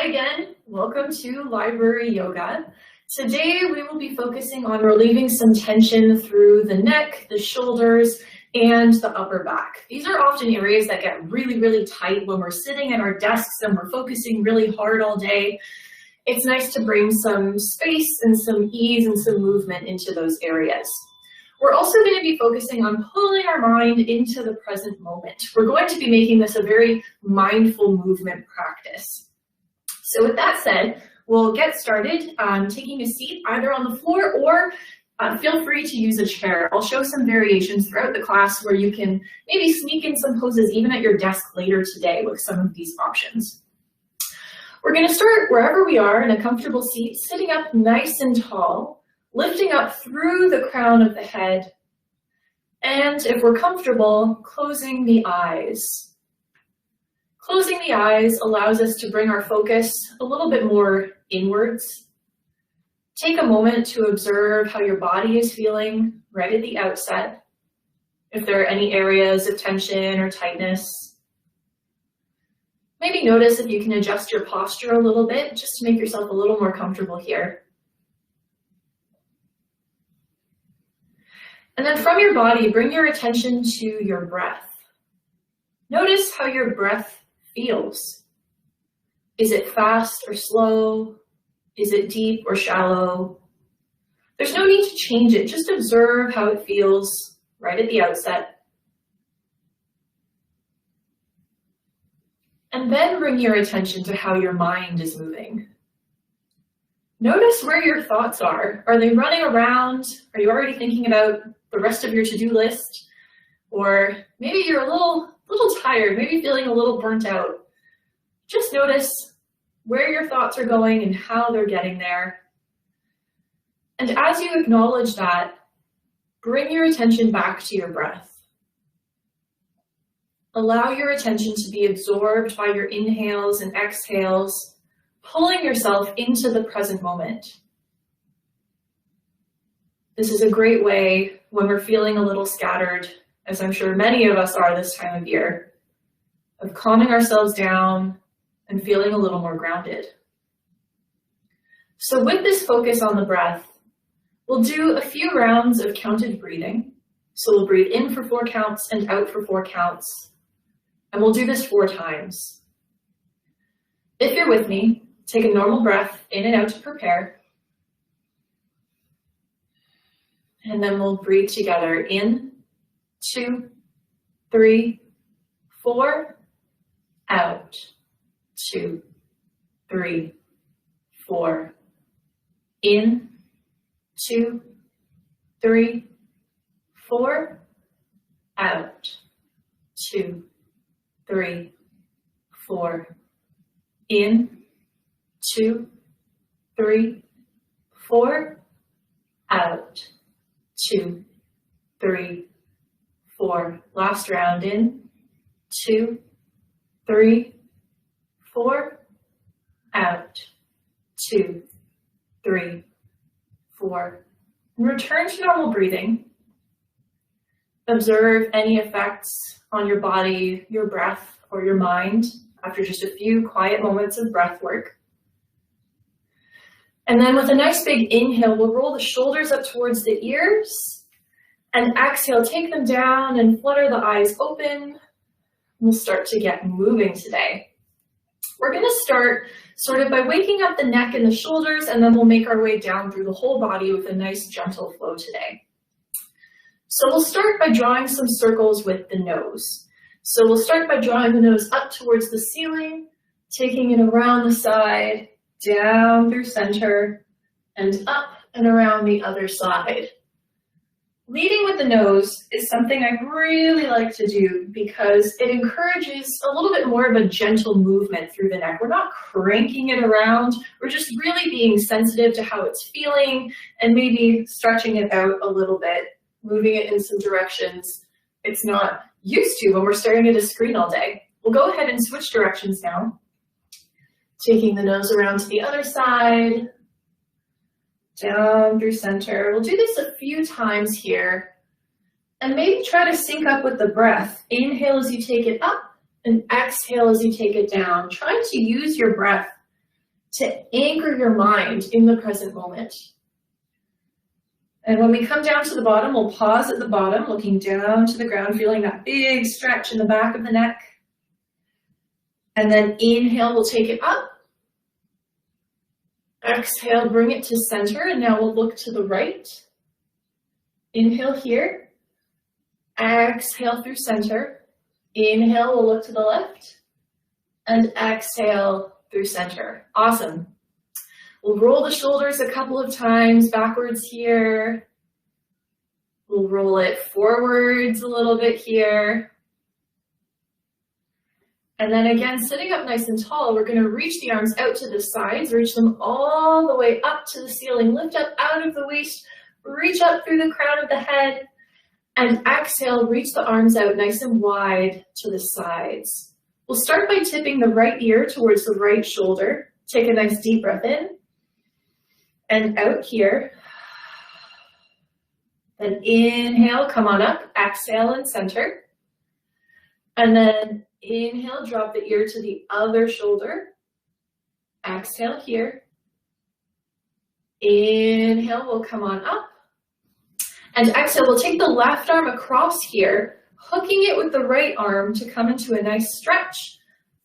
Hi again, welcome to Library Yoga. Today we will be focusing on relieving some tension through the neck, the shoulders, and the upper back. These are often areas that get really tight when we're sitting at our desks and we're focusing really hard all day. It's nice to bring some space and some ease and some movement into those areas. We're also going to be focusing on pulling our mind into the present moment. We're going to be making this a very mindful movement practice. So with that said, we'll get started taking a seat either on the floor or feel free to use a chair. I'll show some variations throughout the class where you can maybe sneak in some poses even at your desk later today with some of these options. We're going to start wherever we are in a comfortable seat, sitting up nice and tall, lifting up through the crown of the head, and if we're comfortable, closing the eyes. Closing the eyes allows us to bring our focus a little bit more inwards. Take a moment to observe how your body is feeling right at the outset, if there are any areas of tension or tightness. Maybe notice if you can adjust your posture a little bit just to make yourself a little more comfortable here. And then from your body, bring your attention to your breath. Notice how your breath feels. Is it fast or slow? Is it deep or shallow? There's no need to change it. Just observe how it feels right at the outset. And then bring your attention to how your mind is moving. Notice where your thoughts are. Are they running around? Are you already thinking about the rest of your to-do list? Or maybe you're a little tired, maybe feeling a little burnt out. Just notice where your thoughts are going and how they're getting there. And as you acknowledge that, bring your attention back to your breath. Allow your attention to be absorbed by your inhales and exhales, pulling yourself into the present moment. This is a great way when we're feeling a little scattered, as I'm sure many of us are this time of year, of calming ourselves down and feeling a little more grounded. So with this focus on the breath, we'll do a few rounds of counted breathing. So we'll breathe in for 4 counts and out for 4 counts. And we'll do this 4 times. If you're with me, take a normal breath in and out to prepare. And then we'll breathe together in, 2, 3, 4, out, 2, 3, 4, in, 2, 3, 4, out, 2, 3, 4, in, 2, 3, 4, out, 2, 3, 4. Last round in, 2, 3, 4, out, 2, 3, 4. And return to normal breathing. Observe any effects on your body, your breath, or your mind after just a few quiet moments of breath work. And then with a nice big inhale, we'll roll the shoulders up towards the ears. And exhale, take them down and flutter the eyes open. We'll start to get moving today. We're going to start sort of by waking up the neck and the shoulders, and then we'll make our way down through the whole body with a nice gentle flow today. So we'll start by drawing some circles with the nose. So we'll start by drawing the nose up towards the ceiling, taking it around the side, down through center, and up and around the other side. Leading with the nose is something I really like to do because it encourages a little bit more of a gentle movement through the neck. We're not cranking it around. We're just really being sensitive to how it's feeling and maybe stretching it out a little bit, moving it in some directions it's not used to when we're staring at a screen all day. We'll go ahead and switch directions now. Taking the nose around to the other side, down through center. We'll do this a few times here and maybe try to sync up with the breath. Inhale as you take it up and exhale as you take it down. Trying to use your breath to anchor your mind in the present moment. And when we come down to the bottom, we'll pause at the bottom, looking down to the ground, feeling that big stretch in the back of the neck. And then inhale, we'll take it up. Exhale, bring it to center, and now we'll look to the right. Inhale here. Exhale through center. Inhale, we'll look to the left. And exhale through center. Awesome. We'll roll the shoulders a couple of times backwards here. We'll roll it forwards a little bit here. And then again, sitting up nice and tall, we're going to reach the arms out to the sides, reach them all the way up to the ceiling, lift up out of the waist, reach up through the crown of the head, and exhale, reach the arms out nice and wide to the sides. We'll start by tipping the right ear towards the right shoulder. Take a nice deep breath in and out here. Then inhale, come on up, exhale and center. And then inhale, drop the ear to the other shoulder. Exhale here. Inhale, we'll come on up. And exhale, we'll take the left arm across here, hooking it with the right arm to come into a nice stretch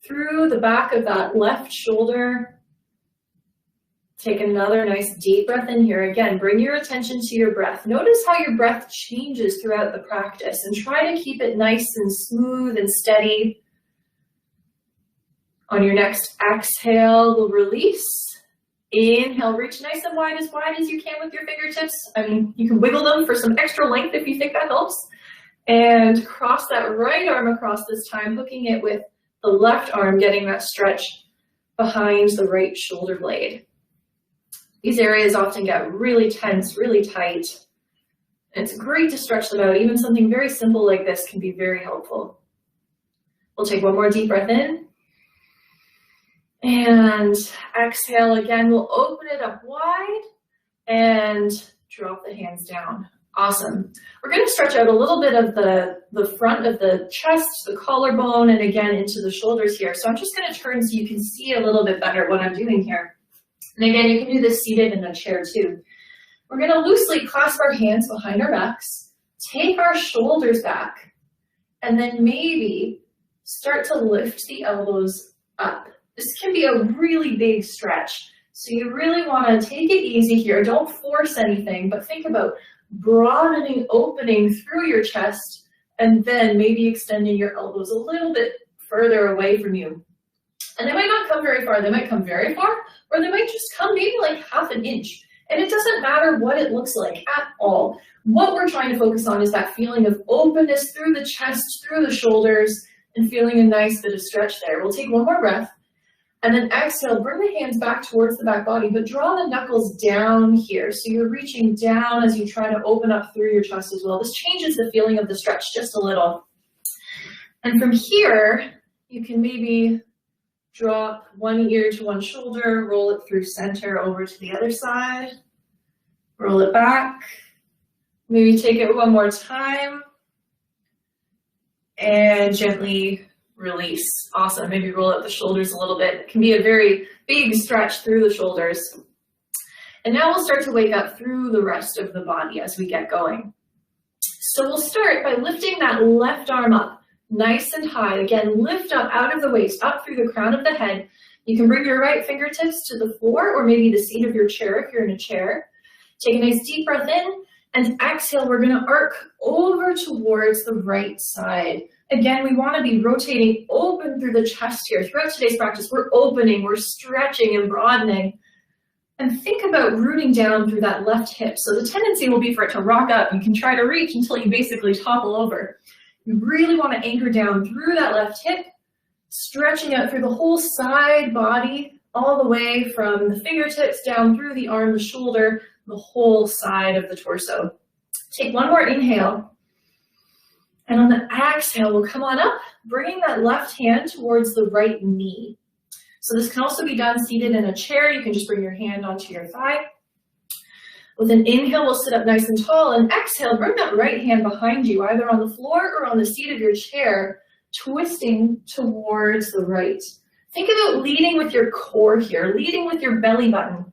through the back of that left shoulder. Take another nice deep breath in here. Again, bring your attention to your breath. Notice how your breath changes throughout the practice and try to keep it nice and smooth and steady. On your next exhale, we'll release. Inhale, reach nice and wide as you can with your fingertips. I mean, you can wiggle them for some extra length if you think that helps. And cross that right arm across this time, hooking it with the left arm, getting that stretch behind the right shoulder blade. These areas often get really tense, really tight. And it's great to stretch them out. Even something very simple like this can be very helpful. We'll take one more deep breath in. And exhale again. We'll open it up wide and drop the hands down. Awesome. We're going to stretch out a little bit of the front of the chest, the collarbone, and again into the shoulders here. So I'm just going to turn so you can see a little bit better what I'm doing here. And again, you can do this seated in a chair too. We're going to loosely clasp our hands behind our backs, take our shoulders back, and then maybe start to lift the elbows up. This can be a really big stretch, so you really want to take it easy here. Don't force anything, but think about broadening, opening through your chest, and then maybe extending your elbows a little bit further away from you. And they might not come very far, they might come very far, or they might just come maybe like half an inch. And it doesn't matter what it looks like at all. What we're trying to focus on is that feeling of openness through the chest, through the shoulders, and feeling a nice bit of stretch there. We'll take one more breath, and then exhale, bring the hands back towards the back body, but draw the knuckles down here. So you're reaching down as you try to open up through your chest as well. This changes the feeling of the stretch just a little. And from here, you can maybe drop one ear to one shoulder, roll it through center over to the other side, roll it back, maybe take it one more time, and gently release. Awesome. Maybe roll out the shoulders a little bit. It can be a very big stretch through the shoulders. And now we'll start to wake up through the rest of the body as we get going. So we'll start by lifting that left arm up nice and high. Again, lift up out of the waist, up through the crown of the head. You can bring your right fingertips to the floor or maybe the seat of your chair if you're in a chair. Take a nice deep breath in and exhale. We're going to arc over towards the right side. Again, we want to be rotating open through the chest here. Throughout today's practice, we're opening, we're stretching and broadening. And think about rooting down through that left hip. So the tendency will be for it to rock up. You can try to reach until you basically topple over. You really want to anchor down through that left hip, stretching out through the whole side body, all the way from the fingertips down through the arm, the shoulder, the whole side of the torso. Take one more inhale. And on the exhale, we'll come on up, bringing that left hand towards the right knee. So this can also be done seated in a chair. You can just bring your hand onto your thigh. With an inhale, we'll sit up nice and tall, and exhale, bring that right hand behind you, either on the floor or on the seat of your chair, twisting towards the right. Think about leading with your core here, leading with your belly button,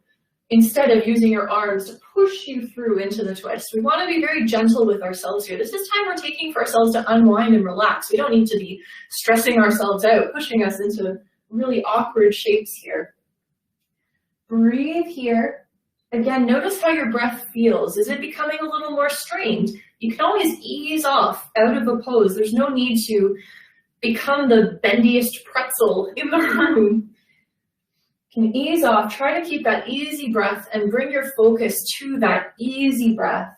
instead of using your arms to push you through into the twist. We want to be very gentle with ourselves here. This is time we're taking for ourselves to unwind and relax. We don't need to be stressing ourselves out, pushing us into really awkward shapes here. Breathe here. Again, notice how your breath feels. Is it becoming a little more strained? You can always ease off out of a pose. There's no need to become the bendiest pretzel in the room. You can ease off. Try to keep that easy breath and bring your focus to that easy breath.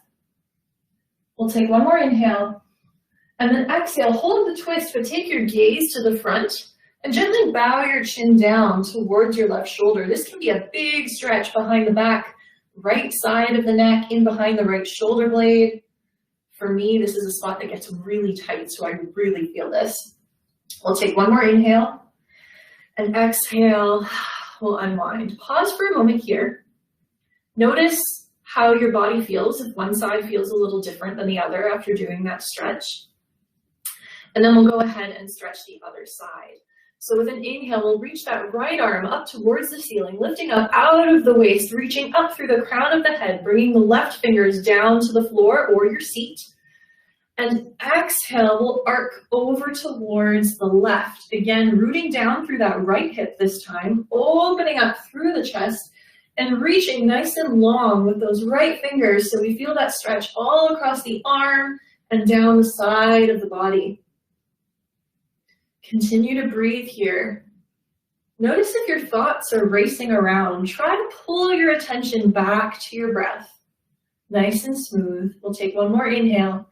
We'll take one more inhale and then exhale. Hold the twist, but take your gaze to the front and gently bow your chin down towards your left shoulder. This can be a big stretch behind the back, right side of the neck, in behind the right shoulder blade. For me, this is a spot that gets really tight, so I really feel this. We'll take one more inhale and exhale. We'll unwind. Pause for a moment here. Notice how your body feels, if one side feels a little different than the other after doing that stretch. And then we'll go ahead and stretch the other side. So with an inhale, we'll reach that right arm up towards the ceiling, lifting up out of the waist, reaching up through the crown of the head, bringing the left fingers down to the floor or your seat. And exhale, we'll arc over towards the left. Again, rooting down through that right hip this time, opening up through the chest and reaching nice and long with those right fingers so we feel that stretch all across the arm and down the side of the body. Continue to breathe here. Notice if your thoughts are racing around. Try to pull your attention back to your breath. Nice and smooth. We'll take one more inhale.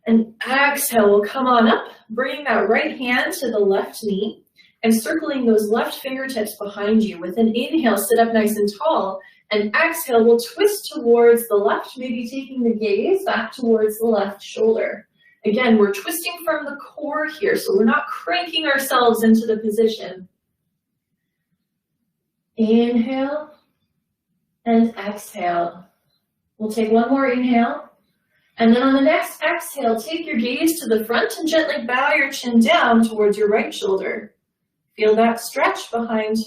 And exhale, we'll come on up, bringing that right hand to the left knee and circling those left fingertips behind you. With an inhale, sit up nice and tall. And exhale, we'll twist towards the left, maybe taking the gaze back towards the left shoulder. Again, we're twisting from the core here, so we're not cranking ourselves into the position. Inhale and exhale. We'll take one more inhale. And then on the next exhale, take your gaze to the front and gently bow your chin down towards your right shoulder. Feel that stretch behind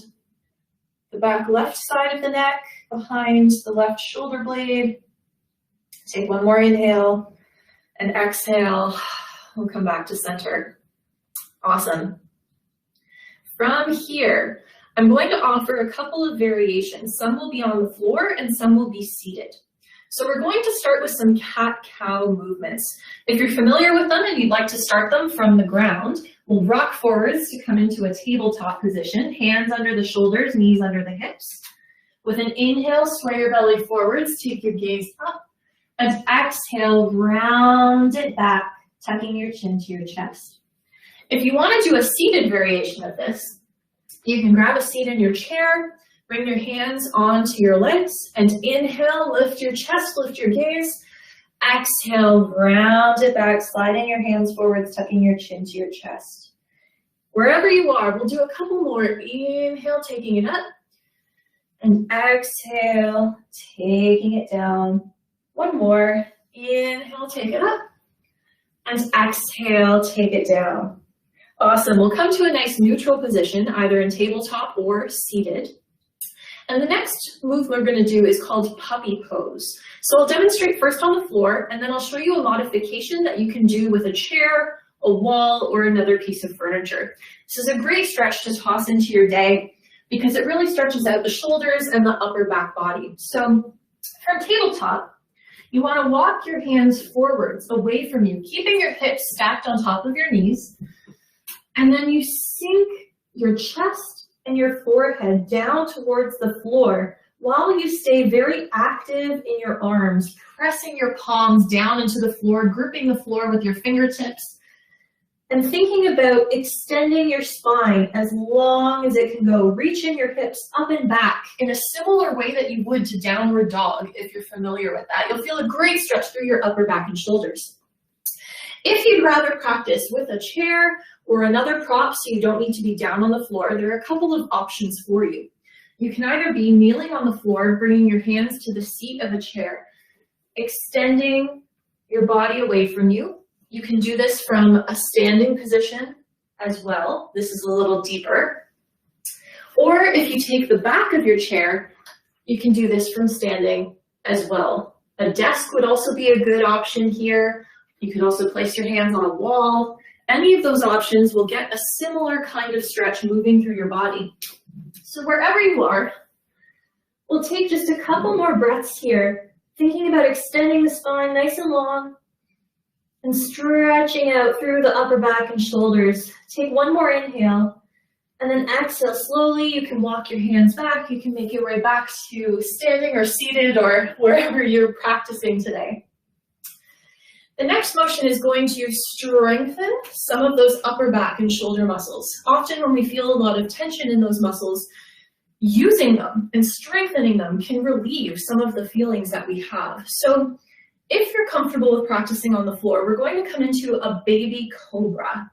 the back left side of the neck, behind the left shoulder blade. Take one more inhale and exhale. We'll come back to center. Awesome. From here, I'm going to offer a couple of variations. Some will be on the floor and some will be seated. So we're going to start with some cat-cow movements. If you're familiar with them and you'd like to start them from the ground, we'll rock forwards to come into a tabletop position, hands under the shoulders, knees under the hips. With an inhale, sway your belly forwards, take your gaze up, and exhale, round it back, tucking your chin to your chest. If you want to do a seated variation of this, you can grab a seat in your chair, bring your hands onto your legs, and inhale, lift your chest, lift your gaze. Exhale, round it back, sliding your hands forwards, tucking your chin to your chest. Wherever you are, we'll do a couple more. Inhale, taking it up, and exhale, taking it down. One more. Inhale, take it up, and exhale, take it down. Awesome. We'll come to a nice neutral position, either in tabletop or seated. And the next move we're going to do is called puppy pose. So I'll demonstrate first on the floor, and then I'll show you a modification that you can do with a chair, a wall, or another piece of furniture. This is a great stretch to toss into your day because it really stretches out the shoulders and the upper back body. So from tabletop, you want to walk your hands forwards away from you, keeping your hips stacked on top of your knees. And then you sink your chest and your forehead down towards the floor while you stay very active in your arms, pressing your palms down into the floor, gripping the floor with your fingertips, and thinking about extending your spine as long as it can go, reaching your hips up and back in a similar way that you would to downward dog if you're familiar with that. You'll feel a great stretch through your upper back and shoulders. If you'd rather practice with a chair or another prop so you don't need to be down on the floor, there are a couple of options for you. You can either be kneeling on the floor, bringing your hands to the seat of a chair, extending your body away from you. You can do this from a standing position as well. This is a little deeper. Or if you take the back of your chair, you can do this from standing as well. A desk would also be a good option here. You can also place your hands on a wall. Any of those options will get a similar kind of stretch moving through your body. So wherever you are, we'll take just a couple more breaths here, thinking about extending the spine nice and long and stretching out through the upper back and shoulders. Take one more inhale and then exhale slowly. You can walk your hands back. You can make your way back to standing or seated or wherever you're practicing today. The next motion is going to strengthen some of those upper back and shoulder muscles. Often when we feel a lot of tension in those muscles, using them and strengthening them can relieve some of the feelings that we have. So if you're comfortable with practicing on the floor, we're going to come into a baby cobra.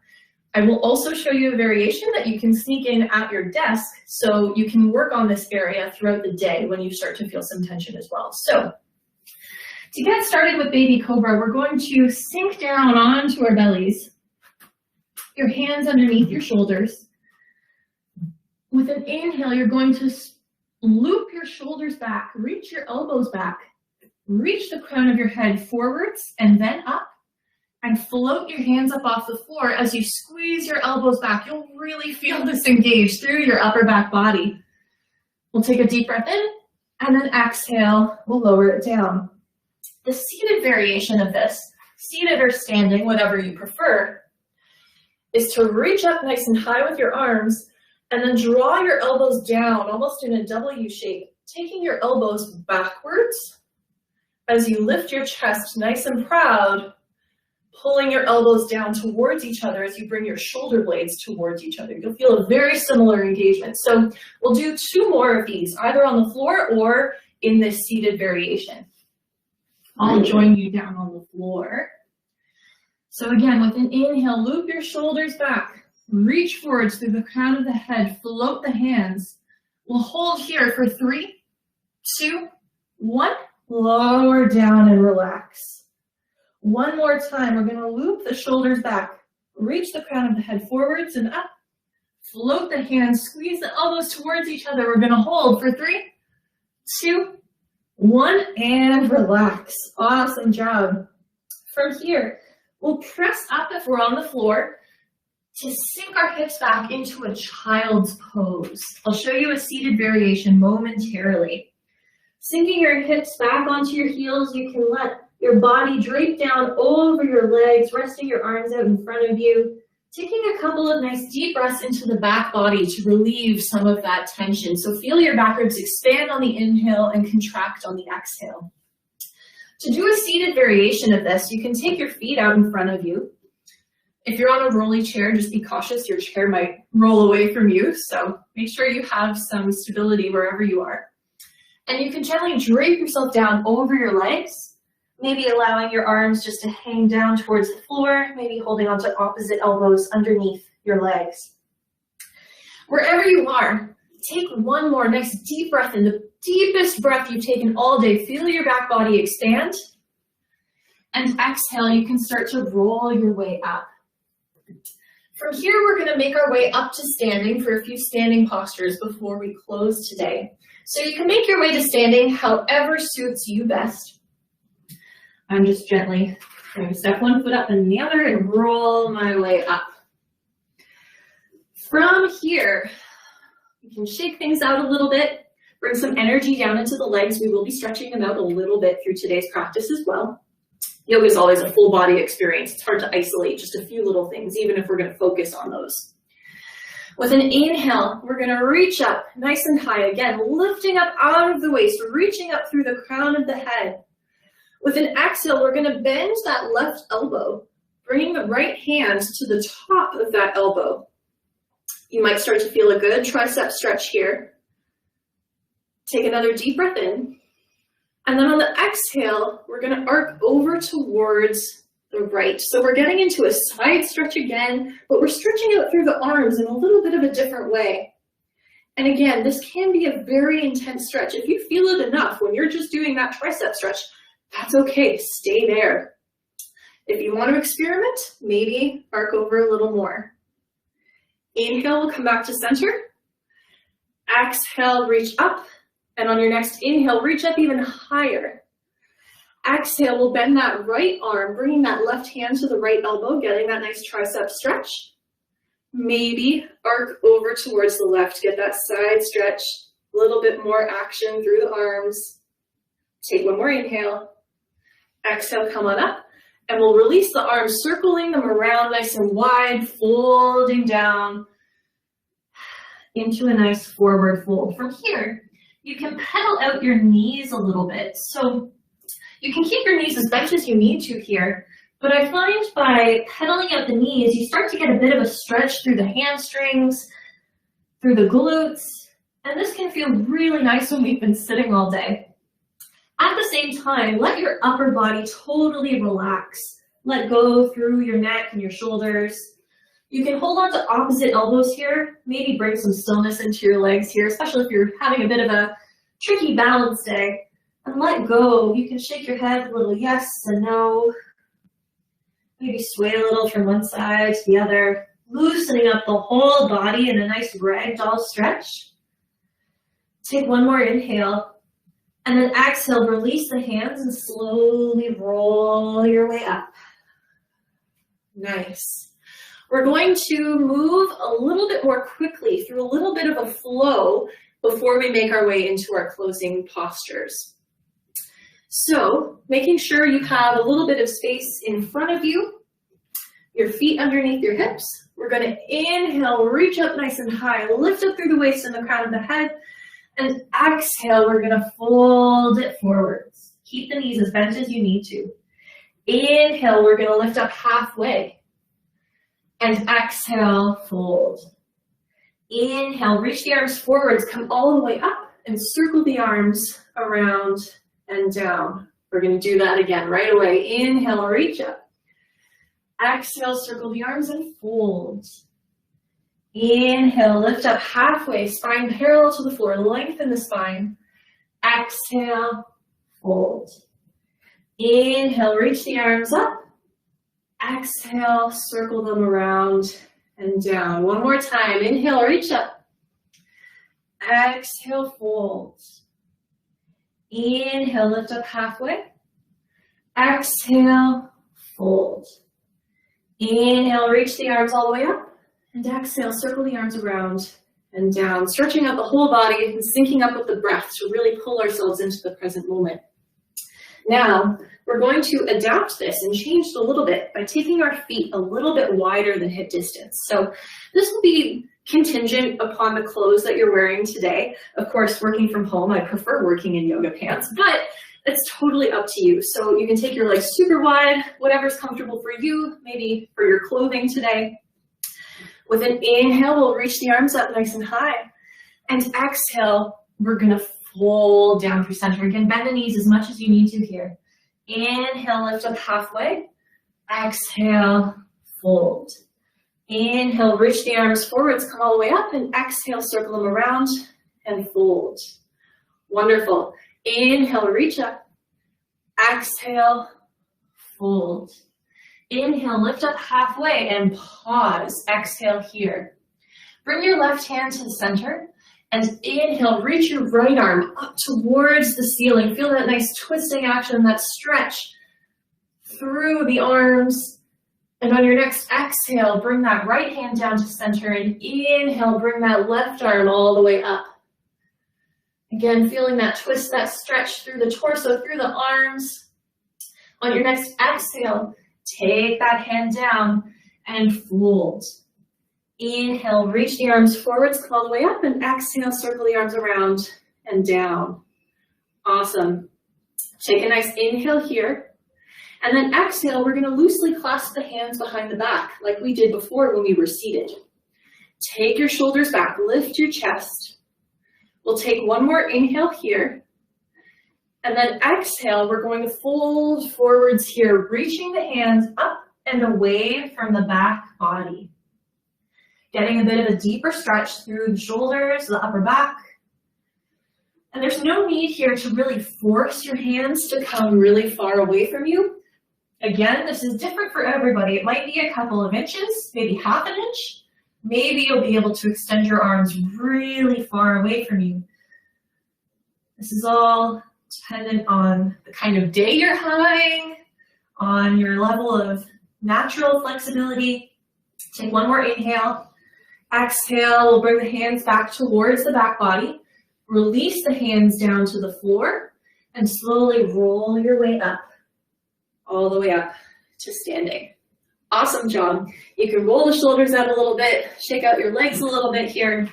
I will also show you a variation that you can sneak in at your desk so you can work on this area throughout the day when you start to feel some tension as well. So to get started with baby cobra, we're going to sink down onto our bellies, your hands underneath your shoulders. With an inhale, you're going to loop your shoulders back, reach your elbows back, reach the crown of your head forwards and then up, and float your hands up off the floor. As you squeeze your elbows back, you'll really feel this engage through your upper back body. We'll take a deep breath in, and then exhale, we'll lower it down. The seated variation of this, seated or standing, whatever you prefer, is to reach up nice and high with your arms and then draw your elbows down almost in a W shape, taking your elbows backwards as you lift your chest nice and proud, pulling your elbows down towards each other as you bring your shoulder blades towards each other. You'll feel a very similar engagement. So we'll do two more of these, either on the floor or in this seated variation. I'll join you down on the floor. So again, with an inhale, loop your shoulders back, reach forwards through the crown of the head, float the hands. We'll hold here for 3, 2, 1, lower down and relax. One more time, we're gonna loop the shoulders back, reach the crown of the head forwards and up, float the hands, squeeze the elbows towards each other. We're gonna hold for 3, 2, 1, and relax. Awesome job. From here, we'll press up if we're on the floor to sink our hips back into a child's pose. I'll show you a seated variation momentarily. Sinking your hips back onto your heels, you can let your body drape down over your legs, resting your arms out in front of you. Taking a couple of nice deep breaths into the back body to relieve some of that tension. So feel your back ribs expand on the inhale and contract on the exhale. To do a seated variation of this, you can take your feet out in front of you. If you're on a rolly chair, just be cautious. Your chair might roll away from you, so make sure you have some stability wherever you are. And you can gently drape yourself down over your legs, maybe allowing your arms just to hang down towards the floor, maybe holding onto opposite elbows underneath your legs. Wherever you are, take one more nice deep breath in, the deepest breath you've taken all day. Feel your back body expand. And exhale, you can start to roll your way up. From here, we're going to make our way up to standing for a few standing postures before we close today. So you can make your way to standing however suits you best. I'm just gently going to step one foot up and the other and roll my way up. From here, you can shake things out a little bit, bring some energy down into the legs. We will be stretching them out a little bit through today's practice as well. Yoga is always a full body experience. It's hard to isolate just a few little things, even if we're going to focus on those. With an inhale, we're going to reach up nice and high. Again, lifting up out of the waist, reaching up through the crown of the head. With an exhale, we're going to bend that left elbow, bringing the right hand to the top of that elbow. You might start to feel a good tricep stretch here. Take another deep breath in. And then on the exhale, we're going to arc over towards the right. So we're getting into a side stretch again, but we're stretching out through the arms in a little bit of a different way. And again, this can be a very intense stretch. If you feel it enough when you're just doing that tricep stretch, that's okay, stay there. If you want to experiment, maybe arc over a little more. Inhale, we'll come back to center. Exhale, reach up. And on your next inhale, reach up even higher. Exhale, we'll bend that right arm, bringing that left hand to the right elbow, getting that nice tricep stretch. Maybe arc over towards the left, get that side stretch, a little bit more action through the arms. Take one more inhale. Exhale, come on up. And we'll release the arms, circling them around nice and wide, folding down into a nice forward fold. From here, you can pedal out your knees a little bit. So you can keep your knees as bent as you need to here, but I find by pedaling out the knees, you start to get a bit of a stretch through the hamstrings, through the glutes, and this can feel really nice when we've been sitting all day. At the same time, let your upper body totally relax. Let go through your neck and your shoulders. You can hold on to opposite elbows here, maybe bring some stillness into your legs here, especially if you're having a bit of a tricky balance day. And let go. You can shake your head a little yes and no. Maybe sway a little from one side to the other, loosening up the whole body in a nice ragdoll stretch. Take one more inhale. And then exhale, release the hands and slowly roll your way up. Nice. We're going to move a little bit more quickly through a little bit of a flow before we make our way into our closing postures. So, making sure you have a little bit of space in front of you, your feet underneath your hips. We're going to inhale, reach up nice and high, lift up through the waist and the crown of the head. And exhale, we're going to fold it forwards. Keep the knees as bent as you need to. Inhale, we're going to lift up halfway. And exhale, fold. Inhale, reach the arms forwards, come all the way up and circle the arms around and down. We're going to do that again right away. Inhale, reach up. Exhale, circle the arms and fold. Inhale, lift up halfway, spine parallel to the floor, lengthen the spine. Exhale, fold. Inhale, reach the arms up. Exhale, circle them around and down. One more time. Inhale, reach up. Exhale, fold. Inhale, lift up halfway. Exhale, fold. Inhale, reach the arms all the way up. And exhale, circle the arms around and down, stretching out the whole body and syncing up with the breath to really pull ourselves into the present moment. Now, we're going to adapt this and change it a little bit by taking our feet a little bit wider than hip distance. So this will be contingent upon the clothes that you're wearing today. Of course, working from home, I prefer working in yoga pants, but it's totally up to you. So you can take your legs super wide, whatever's comfortable for you, maybe for your clothing today. With an inhale, we'll reach the arms up nice and high. And exhale, we're going to fold down through center. Again, bend the knees as much as you need to here. Inhale, lift up halfway. Exhale, fold. Inhale, reach the arms forwards, come all the way up. And exhale, circle them around and fold. Wonderful. Inhale, reach up. Exhale, fold. Inhale, lift up halfway and pause. Exhale here. Bring your left hand to the center and inhale, reach your right arm up towards the ceiling. Feel that nice twisting action, that stretch through the arms. And on your next exhale, bring that right hand down to center and inhale, bring that left arm all the way up. Again, feeling that twist, that stretch through the torso, through the arms. On your next exhale, take that hand down and fold. Inhale, reach the arms forwards, come all the way up, and exhale, circle the arms around and down. Awesome. Take a nice inhale here. And then exhale, we're going to loosely clasp the hands behind the back like we did before when we were seated. Take your shoulders back, lift your chest. We'll take one more inhale here. And then exhale, we're going to fold forwards here, reaching the hands up and away from the back body. Getting a bit of a deeper stretch through the shoulders, the upper back. And there's no need here to really force your hands to come really far away from you. Again, this is different for everybody. It might be a couple of inches, maybe half an inch, Maybe you'll be able to extend your arms really far away from you. This is all dependent on the kind of day you're having, on your level of natural flexibility. Take one more inhale. Exhale, we'll bring the hands back towards the back body. Release the hands down to the floor and slowly roll your way up, all the way up to standing. Awesome job. You can roll the shoulders out a little bit, shake out your legs a little bit here,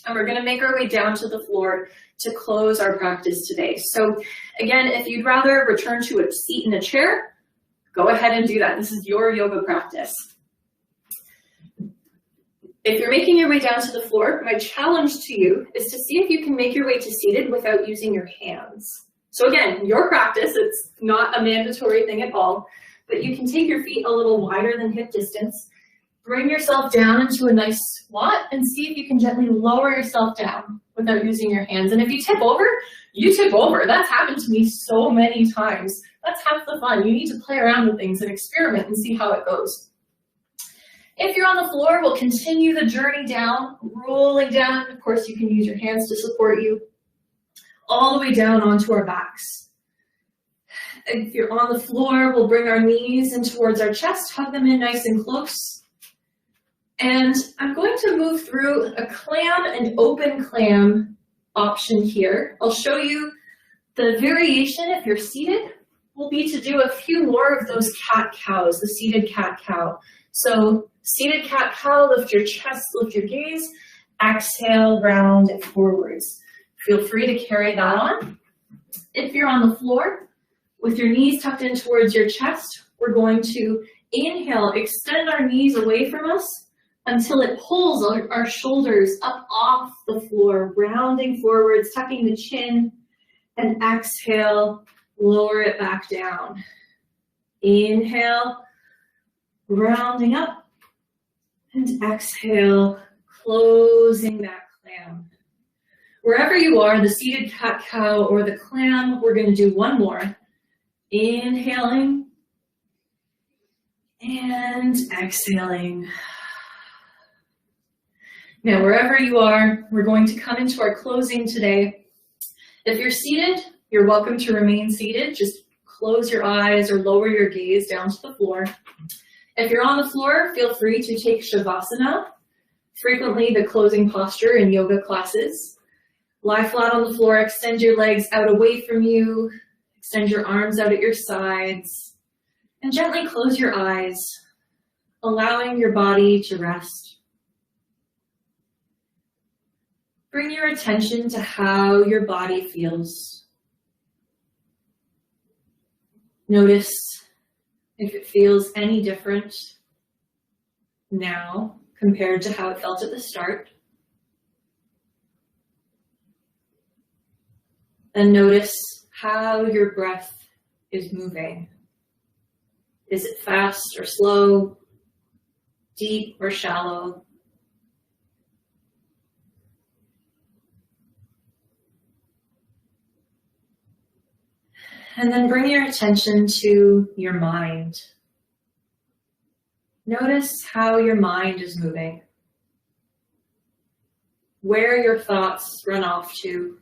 and we're gonna make our way down to the floor to close our practice today. So again, if you'd rather return to a seat in a chair, go ahead and do that. This is your yoga practice. If you're making your way down to the floor, my challenge to you is to see if you can make your way to seated without using your hands. So again, your practice, it's not a mandatory thing at all, but you can take your feet a little wider than hip distance, bring yourself down into a nice squat, and see if you can gently lower yourself down without using your hands. And if you tip over, you tip over. That's happened to me so many times. That's half the fun. You need to play around with things and experiment and see how it goes. If you're on the floor, we'll continue the journey down, rolling down. Of course, you can use your hands to support you, all the way down onto our backs. If you're on the floor, we'll bring our knees in towards our chest, hug them in nice and close. And I'm going to move through a clam and open clam option here. I'll show you the variation if you're seated will be to do a few more of those cat-cows, the seated cat-cow. So seated cat-cow, lift your chest, lift your gaze, exhale, round and forwards. Feel free to carry that on. If you're on the floor, with your knees tucked in towards your chest, we're going to inhale, extend our knees away from us until it pulls our shoulders up off the floor, rounding forwards, tucking the chin, and exhale, lower it back down. Inhale, rounding up, and exhale, closing that clam. Wherever you are, the seated cat-cow or the clam, we're going to do one more. Inhaling and exhaling. Now, wherever you are, we're going to come into our closing today. If you're seated, you're welcome to remain seated. Just close your eyes or lower your gaze down to the floor. If you're on the floor, feel free to take Shavasana, frequently the closing posture in yoga classes. Lie flat on the floor, extend your legs out away from you, extend your arms out at your sides, and gently close your eyes, allowing your body to rest. Bring your attention to how your body feels. Notice if it feels any different now compared to how it felt at the start. And notice how your breath is moving. Is it fast or slow, deep or shallow? And then bring your attention to your mind. Notice how your mind is moving, where your thoughts run off to,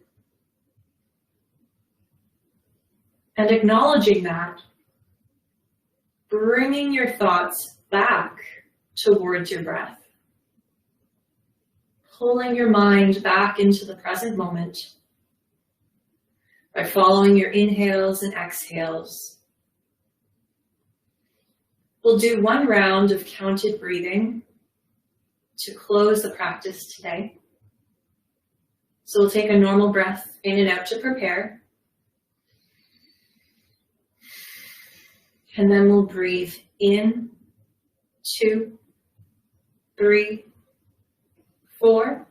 and acknowledging that, bringing your thoughts back towards your breath, pulling your mind back into the present moment by following your inhales and exhales. We'll do one round of counted breathing to close the practice today. So we'll take a normal breath in and out to prepare. And then we'll breathe in, 2, 3, 4,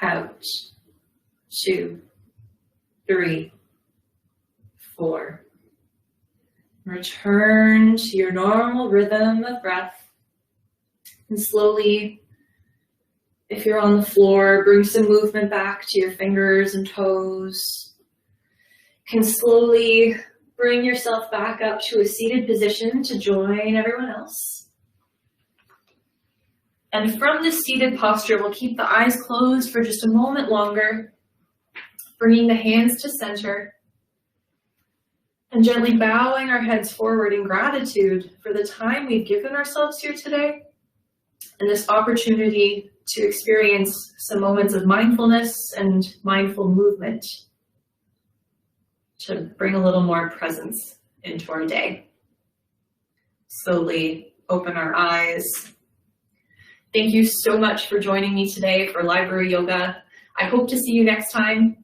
out, 2, 3, 4. Return to your normal rhythm of breath. And slowly, if you're on the floor, bring some movement back to your fingers and toes. You can slowly bring yourself back up to a seated position to join everyone else. And from this seated posture, we'll keep the eyes closed for just a moment longer, bringing the hands to center and gently bowing our heads forward in gratitude for the time we've given ourselves here today and this opportunity to experience some moments of mindfulness and mindful movement to bring a little more presence into our day. Slowly open our eyes. Thank you so much for joining me today for Library Yoga. I hope to see you next time.